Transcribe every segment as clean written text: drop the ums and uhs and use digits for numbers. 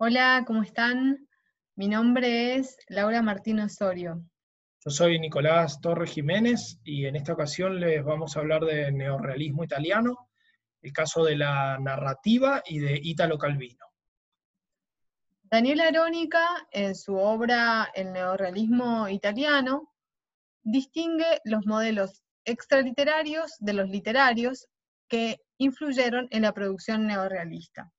Hola, ¿cómo están? Mi nombre es Laura Martín Osorio. Yo soy Nicolás Torres Jiménez y en esta ocasión les vamos a hablar de neorrealismo italiano, el caso de la narrativa y de Italo Calvino. Daniel Arónica, en su obra El neorrealismo italiano, distingue los modelos extraliterarios de los literarios que influyeron en la producción neorrealista.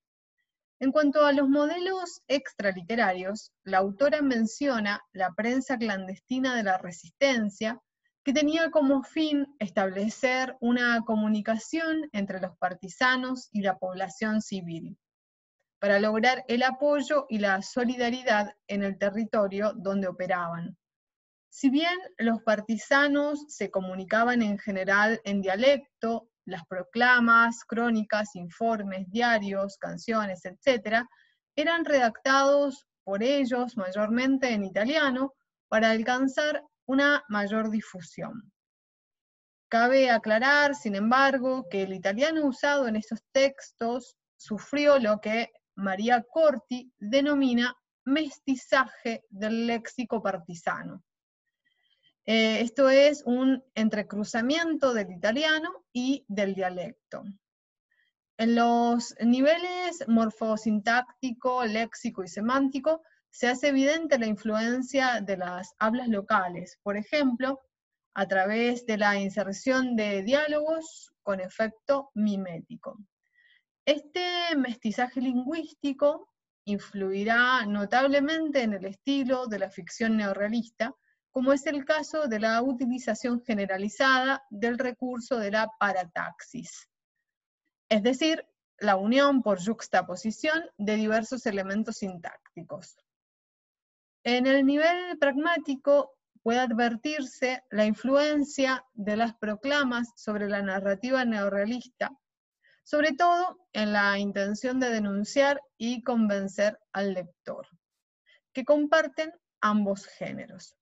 En cuanto a los modelos extraliterarios, la autora menciona la prensa clandestina de la Resistencia, que tenía como fin establecer una comunicación entre los partisanos y la población civil, para lograr el apoyo y la solidaridad en el territorio donde operaban. Si bien los partisanos se comunicaban en general en dialecto, las proclamas, crónicas, informes, diarios, canciones, etc., eran redactados por ellos mayormente en italiano para alcanzar una mayor difusión. Cabe aclarar, sin embargo, que el italiano usado en estos textos sufrió lo que María Corti denomina mestizaje del léxico partisano. Esto es un entrecruzamiento del italiano y del dialecto. En los niveles morfosintáctico, léxico y semántico se hace evidente la influencia de las hablas locales, por ejemplo, a través de la inserción de diálogos con efecto mimético. Este mestizaje lingüístico influirá notablemente en el estilo de la ficción neorrealista, como es el caso de la utilización generalizada del recurso de la parataxis, es decir, la unión por yuxtaposición de diversos elementos sintácticos. En el nivel pragmático puede advertirse la influencia de las proclamas sobre la narrativa neorrealista, sobre todo en la intención de denunciar y convencer al lector, que comparten ambos géneros.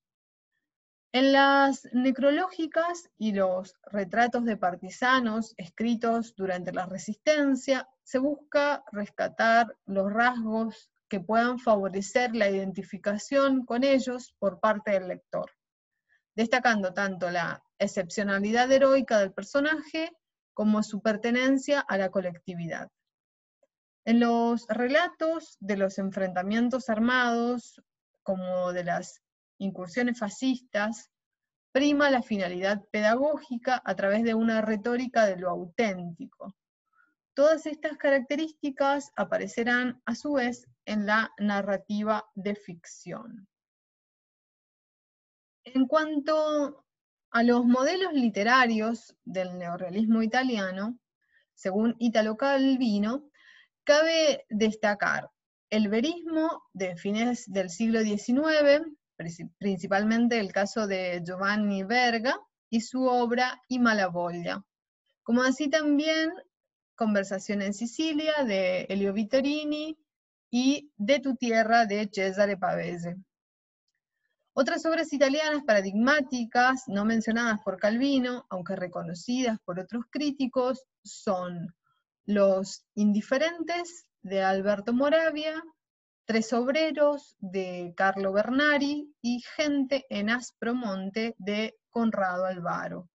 En las necrológicas y los retratos de partisanos escritos durante la Resistencia, se busca rescatar los rasgos que puedan favorecer la identificación con ellos por parte del lector, destacando tanto la excepcionalidad heroica del personaje como su pertenencia a la colectividad. En los relatos de los enfrentamientos armados, como de las incursiones fascistas, prima la finalidad pedagógica a través de una retórica de lo auténtico. Todas estas características aparecerán a su vez en la narrativa de ficción. En cuanto a los modelos literarios del neorrealismo italiano, según Italo Calvino, cabe destacar el verismo de fines del siglo XIX, principalmente el caso de Giovanni Verga y su obra I Malavoglia, como así también Conversación en Sicilia de Elio Vittorini y De tu tierra de Cesare Pavese. Otras obras italianas paradigmáticas, no mencionadas por Calvino, aunque reconocidas por otros críticos, son Los indiferentes de Alberto Moravia, Tres obreros de Carlo Bernari y Gente en Aspromonte de Conrado Alvaro.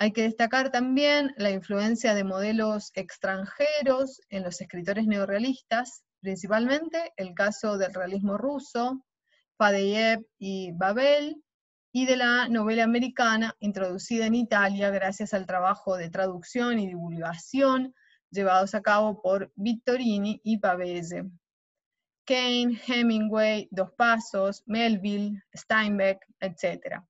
Hay que destacar también la influencia de modelos extranjeros en los escritores neorrealistas, principalmente el caso del realismo ruso, Fadeyev y Babel, y de la novela americana introducida en Italia gracias al trabajo de traducción y divulgación llevados a cabo por Vittorini y Pavese. Kane, Hemingway, Dos Pasos, Melville, Steinbeck, etc.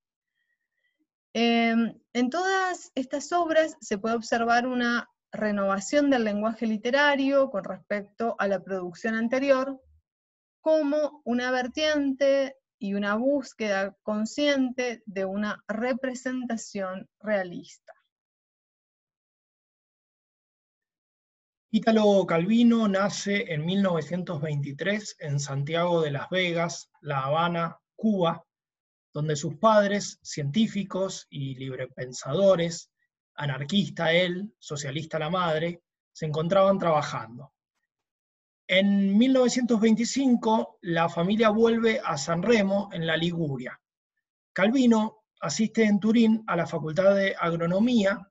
En todas estas obras se puede observar una renovación del lenguaje literario con respecto a la producción anterior, como una vertiente y una búsqueda consciente de una representación realista. Italo Calvino nace en 1923 en Santiago de Las Vegas, La Habana, Cuba, donde sus padres, científicos y librepensadores, anarquista él, socialista la madre, se encontraban trabajando. En 1925, la familia vuelve a San Remo, en la Liguria. Calvino asiste en Turín a la Facultad de Agronomía,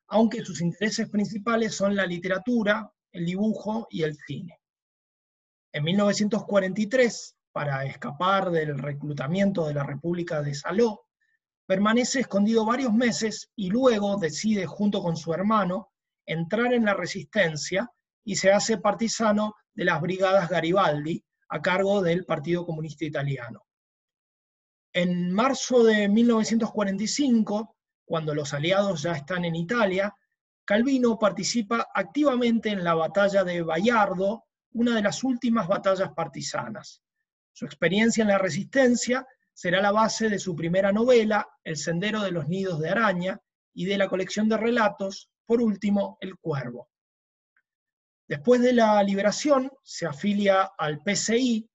aunque sus intereses principales son la literatura, el dibujo y el cine. En 1943, para escapar del reclutamiento de la República de Saló, permanece escondido varios meses y luego decide, junto con su hermano, entrar en la resistencia y se hace partisano de las brigadas Garibaldi, a cargo del Partido Comunista Italiano. En marzo de 1945, cuando los aliados ya están en Italia, Calvino participa activamente en la batalla de Bayardo, una de las últimas batallas partisanas. Su experiencia en la resistencia será la base de su primera novela, El sendero de los nidos de araña, y de la colección de relatos, por último, El cuervo. Después de la liberación, se afilia al PCI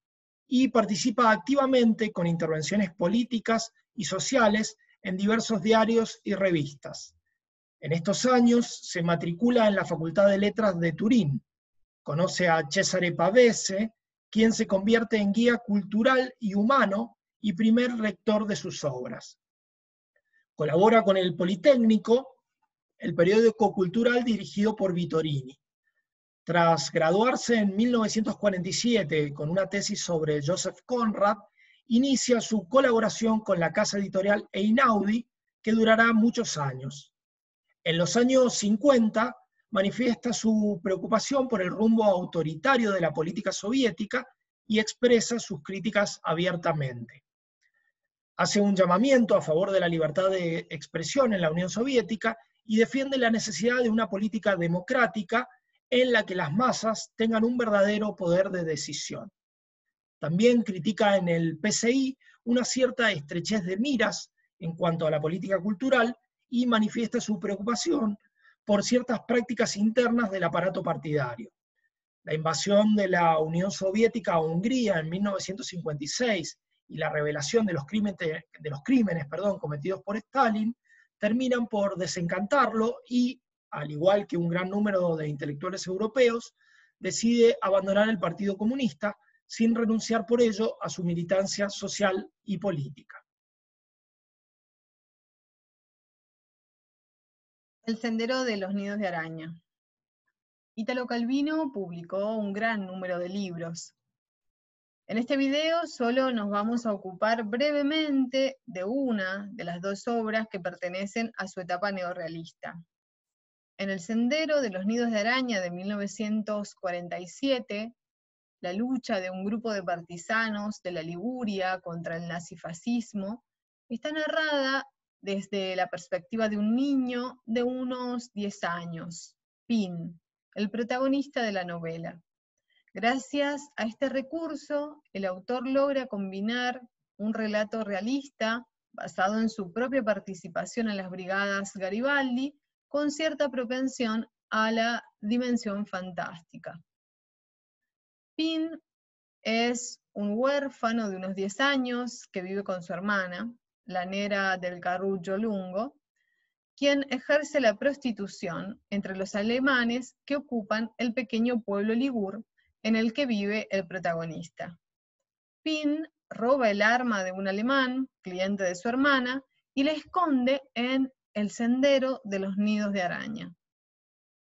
y participa activamente con intervenciones políticas y sociales en diversos diarios y revistas. En estos años se matricula en la Facultad de Letras de Turín. Conoce a Cesare Pavese, quien se convierte en guía cultural y humano y primer rector de sus obras. Colabora con el Politécnico, el periódico cultural dirigido por Vittorini. Tras graduarse en 1947 con una tesis sobre Joseph Conrad, inicia su colaboración con la casa editorial Einaudi, que durará muchos años. En los años 50 manifiesta su preocupación por el rumbo autoritario de la política soviética y expresa sus críticas abiertamente. Hace un llamamiento a favor de la libertad de expresión en la Unión Soviética y defiende la necesidad de una política democrática en la que las masas tengan un verdadero poder de decisión. También critica en el PCI una cierta estrechez de miras en cuanto a la política cultural y manifiesta su preocupación por ciertas prácticas internas del aparato partidario. La invasión de la Unión Soviética a Hungría en 1956 y la revelación de los crímenes cometidos por Stalin terminan por desencantarlo y, al igual que un gran número de intelectuales europeos, decide abandonar el Partido Comunista sin renunciar por ello a su militancia social y política. El sendero de los nidos de araña. Italo Calvino publicó un gran número de libros. En este video solo nos vamos a ocupar brevemente de una de las dos obras que pertenecen a su etapa neorrealista. En El sendero de los nidos de araña de 1947, la lucha de un grupo de partisanos de la Liguria contra el nazifascismo está narrada desde la perspectiva de un niño de unos 10 años, Pin, el protagonista de la novela. Gracias a este recurso, el autor logra combinar un relato realista basado en su propia participación en las brigadas Garibaldi con cierta propensión a la dimensión fantástica. Pin es un huérfano de unos 10 años que vive con su hermana, la nera del Carruggio Lungo, quien ejerce la prostitución entre los alemanes que ocupan el pequeño pueblo ligur en el que vive el protagonista. Pin roba el arma de un alemán, cliente de su hermana, y la esconde en el sendero de los nidos de araña.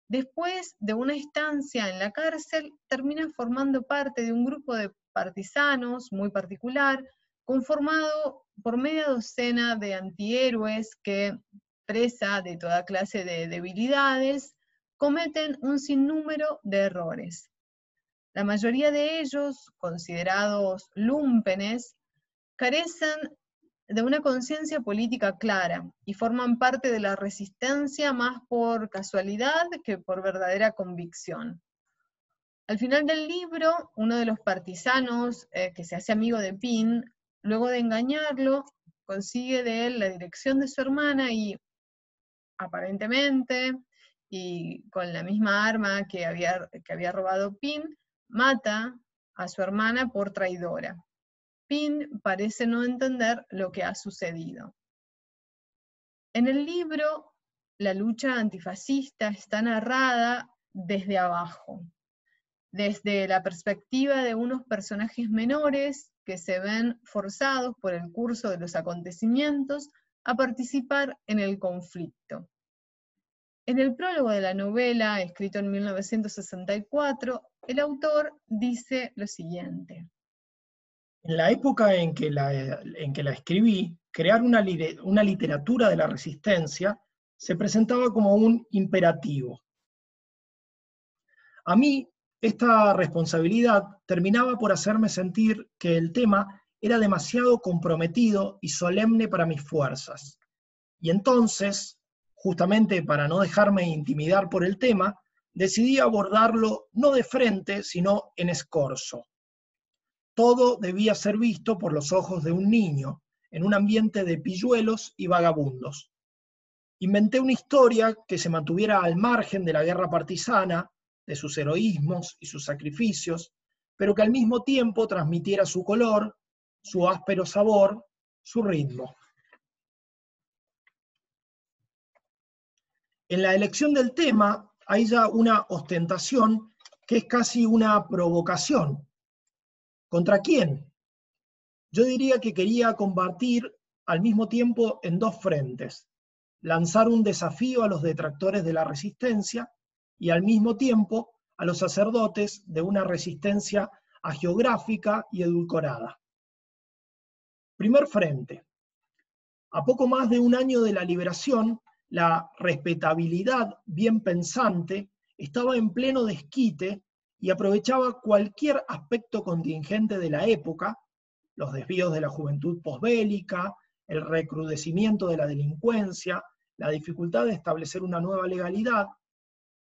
Después de una estancia en la cárcel, termina formando parte de un grupo de partisanos muy particular, conformado por media docena de antihéroes que, presa de toda clase de debilidades, cometen un sinnúmero de errores. La mayoría de ellos, considerados lúmpenes, carecen de una conciencia política clara y forman parte de la resistencia más por casualidad que por verdadera convicción. Al final del libro, uno de los partisanos que se hace amigo de Pin, luego de engañarlo, consigue de él la dirección de su hermana y, aparentemente, y con la misma arma que había robado Pin, mata a su hermana por traidora. Pin parece no entender lo que ha sucedido. En el libro, la lucha antifascista está narrada desde abajo. desde la perspectiva de unos personajes menores que se ven forzados por el curso de los acontecimientos a participar en el conflicto. En el prólogo de la novela, escrito en 1964, el autor dice lo siguiente. En la época en que la escribí, crear una literatura de la resistencia se presentaba como un imperativo. A mí, esta responsabilidad terminaba por hacerme sentir que el tema era demasiado comprometido y solemne para mis fuerzas. Y entonces, justamente para no dejarme intimidar por el tema, decidí abordarlo no de frente, sino en escorzo. Todo debía ser visto por los ojos de un niño, en un ambiente de pilluelos y vagabundos. Inventé una historia que se mantuviera al margen de la guerra partisana, de sus heroísmos y sus sacrificios, pero que al mismo tiempo transmitiera su color, su áspero sabor, su ritmo. En la elección del tema hay ya una ostentación que es casi una provocación. ¿Contra quién? Yo diría que quería combatir al mismo tiempo en dos frentes: lanzar un desafío a los detractores de la resistencia y al mismo tiempo a los sacerdotes de una resistencia hagiográfica y edulcorada. Primer frente. A poco más de un año de la liberación, la respetabilidad bien pensante estaba en pleno desquite y aprovechaba cualquier aspecto contingente de la época, los desvíos de la juventud posbélica, el recrudecimiento de la delincuencia, la dificultad de establecer una nueva legalidad,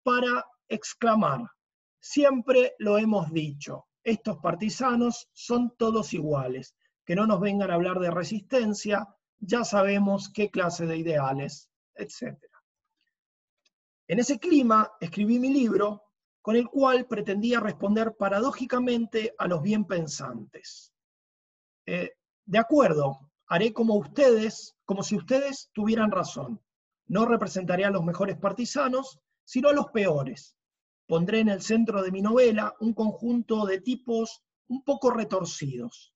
para exclamar: siempre lo hemos dicho, estos partisanos son todos iguales, que no nos vengan a hablar de resistencia, ya sabemos qué clase de ideales, etc. En ese clima escribí mi libro, con el cual pretendía responder paradójicamente a los bien pensantes. De acuerdo, haré como si ustedes tuvieran razón. No representaré a los mejores partisanos, sino a los peores. Pondré en el centro de mi novela un conjunto de tipos un poco retorcidos.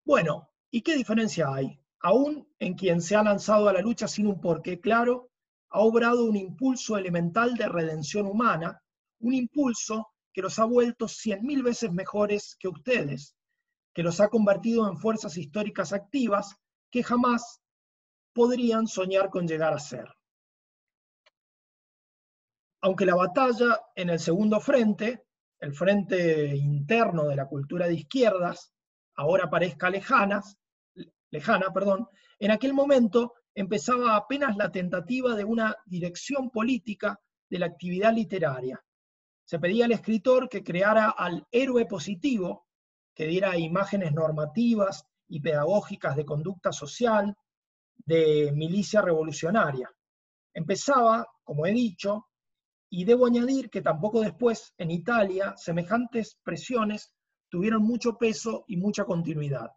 Bueno, ¿y qué diferencia hay? Aún en quien se ha lanzado a la lucha sin un porqué claro, ha obrado un impulso elemental de redención humana, un impulso que los ha vuelto 100.000 veces mejores que ustedes, que los ha convertido en fuerzas históricas activas que jamás podrían soñar con llegar a ser. Aunque la batalla en el segundo frente, el frente interno de la cultura de izquierdas, ahora parezca lejana, en aquel momento empezaba apenas la tentativa de una dirección política de la actividad literaria. Se pedía al escritor que creara al héroe positivo, que diera imágenes normativas y pedagógicas de conducta social, de milicia revolucionaria. Empezaba, como he dicho, y debo añadir que tampoco después, en Italia, semejantes presiones tuvieron mucho peso y mucha continuidad.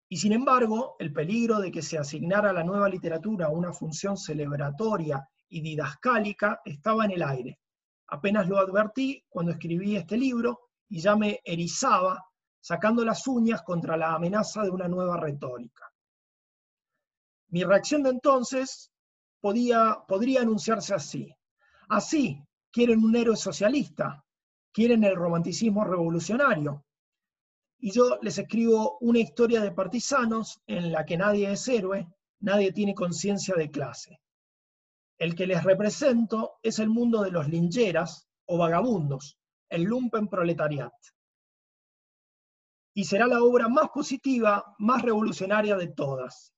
Y sin embargo, el peligro de que se asignara a la nueva literatura una función celebratoria y didascálica estaba en el aire. Apenas lo advertí cuando escribí este libro y ya me erizaba, sacando las uñas contra la amenaza de una nueva retórica. Mi reacción de entonces podría anunciarse así. Así, quieren un héroe socialista, quieren el romanticismo revolucionario. Y yo les escribo una historia de partisanos en la que nadie es héroe, nadie tiene conciencia de clase. El que les represento es el mundo de los lincheras o vagabundos, el lumpenproletariat. Y será la obra más positiva, más revolucionaria de todas.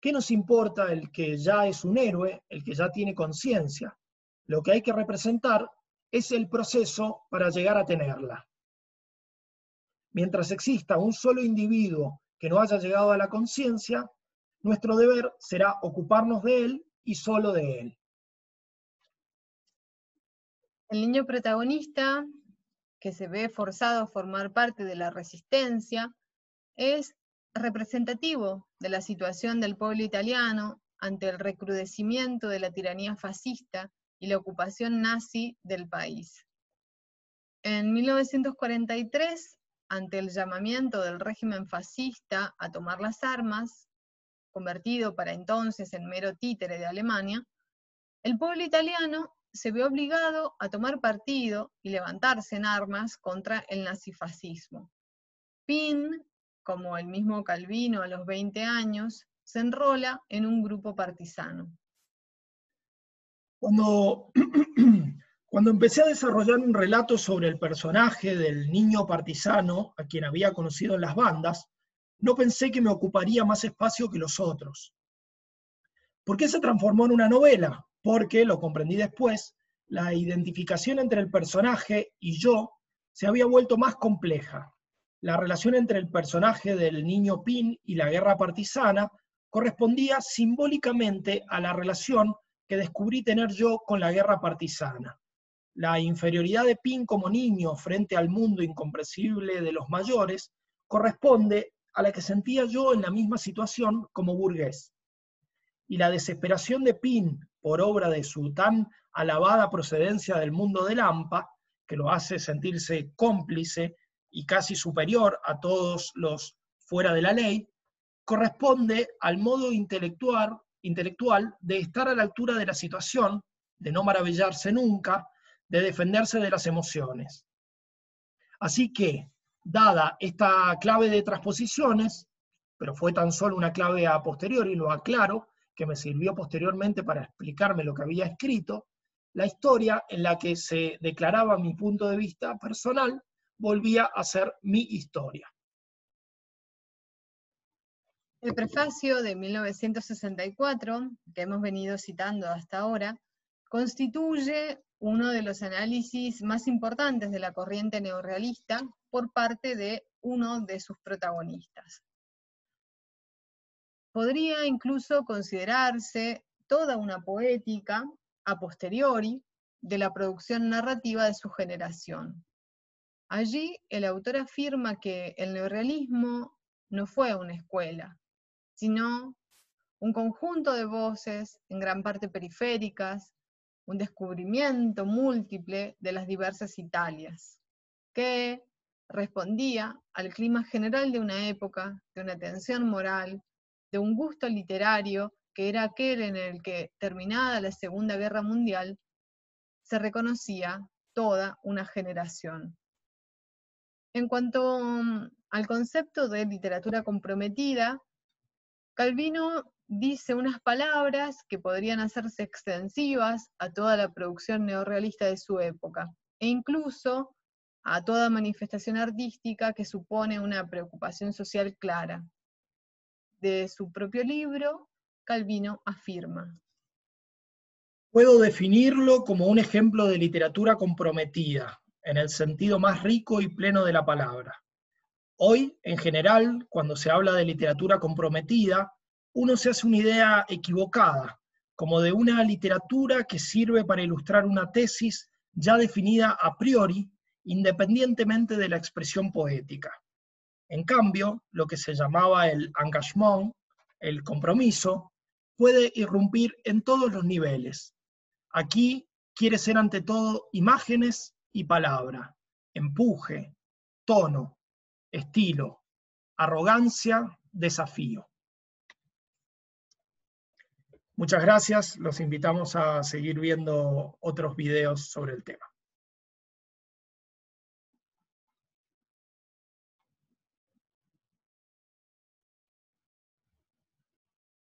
¿Qué nos importa el que ya es un héroe, el que ya tiene conciencia? Lo que hay que representar es el proceso para llegar a tenerla. Mientras exista un solo individuo que no haya llegado a la conciencia, nuestro deber será ocuparnos de él y solo de él. El niño protagonista, que se ve forzado a formar parte de la resistencia, es representativo de la situación del pueblo italiano ante el recrudecimiento de la tiranía fascista y la ocupación nazi del país. En 1943, ante el llamamiento del régimen fascista a tomar las armas, convertido para entonces en mero títere de Alemania, el pueblo italiano se vio obligado a tomar partido y levantarse en armas contra el nazifascismo. Pin, como el mismo Calvino a los 20 años, se enrola en un grupo partisano. Cuando empecé a desarrollar un relato sobre el personaje del niño partisano a quien había conocido en las bandas, no pensé que me ocuparía más espacio que los otros. ¿Por qué se transformó en una novela? Porque, lo comprendí después, la identificación entre el personaje y yo se había vuelto más compleja. La relación entre el personaje del niño Pin y la guerra partisana correspondía simbólicamente a la relación que descubrí tener yo con la guerra partisana. La inferioridad de Pin como niño frente al mundo incomprensible de los mayores corresponde a la que sentía yo en la misma situación como burgués. Y la desesperación de Pin por obra de su tan alabada procedencia del mundo del hampa, que lo hace sentirse cómplice y casi superior a todos los fuera de la ley, corresponde al modo intelectual de estar a la altura de la situación, de no maravillarse nunca, de defenderse de las emociones. Así que, dada esta clave de transposiciones, pero fue tan solo una clave a posteriori, lo aclaro, que me sirvió posteriormente para explicarme lo que había escrito, la historia en la que se declaraba mi punto de vista personal volvía a ser mi historia. El prefacio de 1964, que hemos venido citando hasta ahora, constituye uno de los análisis más importantes de la corriente neorrealista por parte de uno de sus protagonistas. Podría incluso considerarse toda una poética a posteriori de la producción narrativa de su generación. Allí el autor afirma que el neorrealismo no fue una escuela, sino un conjunto de voces, en gran parte periféricas, un descubrimiento múltiple de las diversas Italias, que respondía al clima general de una época, de una tensión moral, de un gusto literario que era aquel en el que, terminada la Segunda Guerra Mundial, se reconocía toda una generación. En cuanto al concepto de literatura comprometida, Calvino dice unas palabras que podrían hacerse extensivas a toda la producción neorrealista de su época, e incluso a toda manifestación artística que supone una preocupación social clara. De su propio libro, Calvino afirma: puedo definirlo como un ejemplo de literatura comprometida, en el sentido más rico y pleno de la palabra. Hoy, en general, cuando se habla de literatura comprometida, uno se hace una idea equivocada, como de una literatura que sirve para ilustrar una tesis ya definida a priori, independientemente de la expresión poética. En cambio, lo que se llamaba el engagement, el compromiso, puede irrumpir en todos los niveles. Aquí quiere ser ante todo imágenes y palabra, empuje, tono, estilo, arrogancia, desafío. Muchas gracias, los invitamos a seguir viendo otros videos sobre el tema.